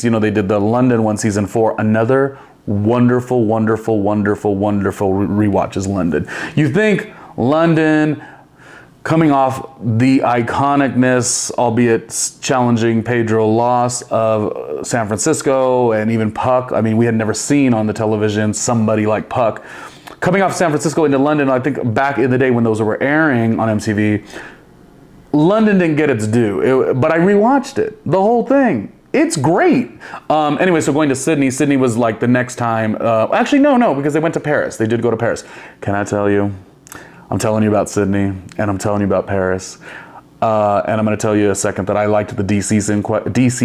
You know, they did the London one, season 4. Another wonderful, wonderful, wonderful, wonderful rewatch is London. You think London, coming off the iconicness, albeit challenging Pedro loss of San Francisco and even Puck. I mean, we had never seen on the television somebody like Puck. Coming off San Francisco into London, I think back in the day when those were airing on MTV, London didn't get its due, but I rewatched it, the whole thing. It's great. Anyway, so going to Sydney. Sydney was like the next time. Actually, no, because they went to Paris. They did go to Paris. Can I tell you? I'm telling you about Sydney, and I'm telling you about Paris. And I'm going to tell you a second that I liked the DC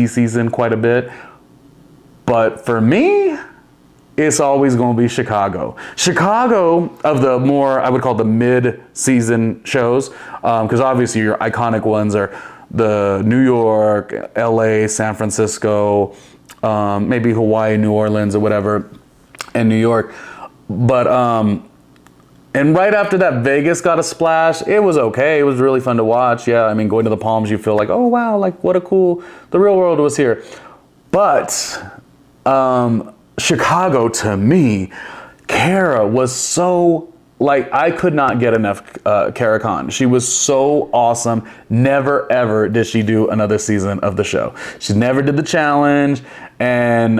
season quite a bit. But for me, it's always going to be Chicago. Chicago, of the more, I would call the mid-season shows, because obviously your iconic ones are the New York, LA, San Francisco, maybe Hawaii, New Orleans, or whatever, and New York. But, and right after that, Vegas got a splash. It was okay. It was really fun to watch. Yeah, I mean, going to the Palms, you feel like, oh, wow, like what a cool, the real world was here. But Chicago, to me, Kara was so, like, I could not get enough Kara Khan. She was so awesome. Never, ever did she do another season of the show. She never did the challenge. And,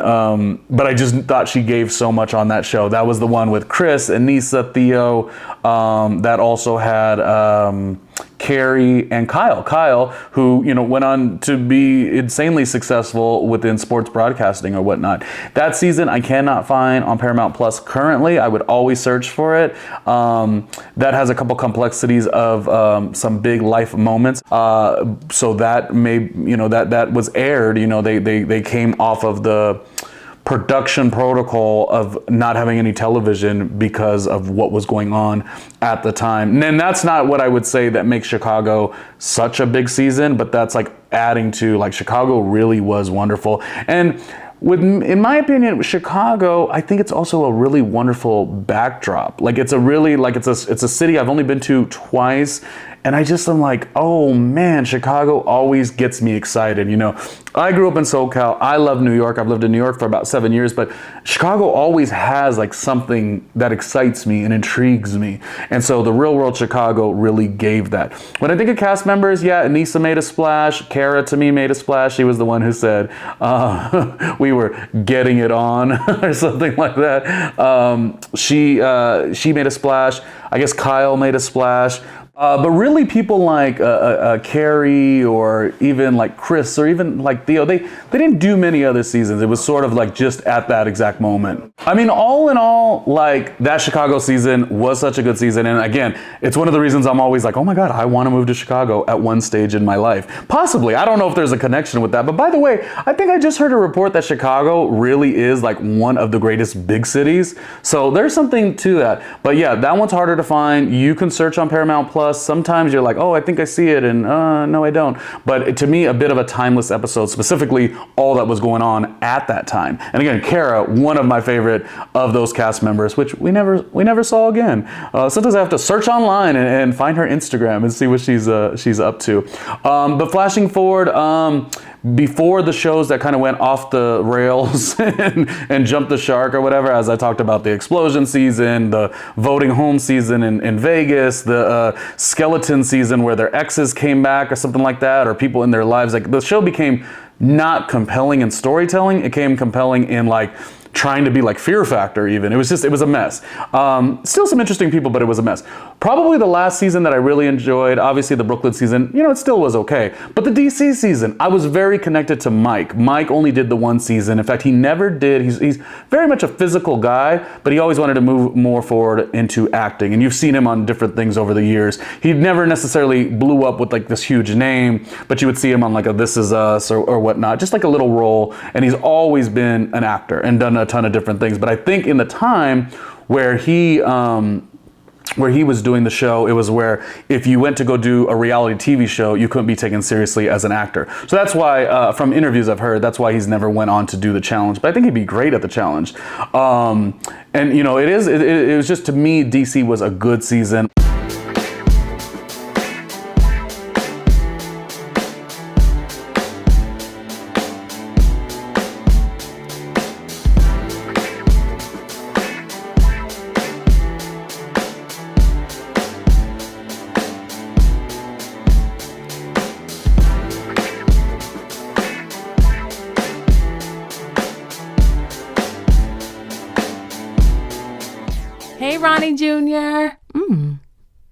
but I just thought she gave so much on that show. That was the one with Chris, Anissa, Theo, that also had Carrie and Kyle. Kyle, who, you know, went on to be insanely successful within sports broadcasting or whatnot. That season I cannot find on Paramount Plus currently. I would always search for it. That has a couple complexities of some big life moments. So that may, you know, that was aired, you know, they came off of the production protocol of not having any television because of what was going on at the time. And that's not what I would say that makes Chicago such a big season, but that's like adding to, like, Chicago really was wonderful. And in my opinion, Chicago, I think it's also a really wonderful backdrop. Like, it's a really, like, it's a city I've only been to twice. And I just am like, oh man, Chicago always gets me excited. You know, I grew up in SoCal. I love New York. I've lived in New York for about 7 years, but Chicago always has like something that excites me and intrigues me. And so the Real World Chicago really gave that. When I think of cast members, yeah, Anissa made a splash. Kara, to me, made a splash. She was the one who said, we were getting it on or something like that. She made a splash. I guess Kyle made a splash. But really people like Carrie or even like Chris or even like Theo, they didn't do many other seasons. It was sort of like just at that exact moment. I mean, all in all, like, that Chicago season was such a good season. And again, it's one of the reasons I'm always like, oh my God, I want to move to Chicago at one stage in my life. Possibly. I don't know if there's a connection with that. But by the way, I think I just heard a report that Chicago really is like one of the greatest big cities. So there's something to that. But yeah, that one's harder to find. You can search on Paramount Plus. Sometimes you're like, oh, I think I see it, and no, I don't. But to me, a bit of a timeless episode, specifically all that was going on at that time. And again, Kara, one of my favorite of those cast members, which we never saw again. Sometimes I have to search online and find her Instagram and see what she's up to. But flashing forward, before the shows that kind of went off the rails and jumped the shark or whatever, as I talked about the explosion season, the voting home season in Vegas, the skeleton season where their exes came back or something like that, or people in their lives, like, the show became not compelling in storytelling. It became compelling in like trying to be like Fear Factor even. It was a mess. Still some interesting people, but it was a mess. Probably the last season that I really enjoyed, obviously the Brooklyn season, you know, it still was okay. But the DC season, I was very connected to Mike. Mike only did the one season. In fact, he never did. He's very much a physical guy, but he always wanted to move more forward into acting. And you've seen him on different things over the years. He never necessarily blew up with like this huge name, but you would see him on like a This Is Us or whatnot, just like a little role. And he's always been an actor and done a ton of different things. But I think in the time where he was doing the show, it was where if you went to go do a reality TV show, you couldn't be taken seriously as an actor. So that's why, from interviews I've heard, that's why he's never went on to do the challenge. But I think he'd be great at the challenge. And you know, it was just, to me, DC was a good season. Hey, Ronnie Jr.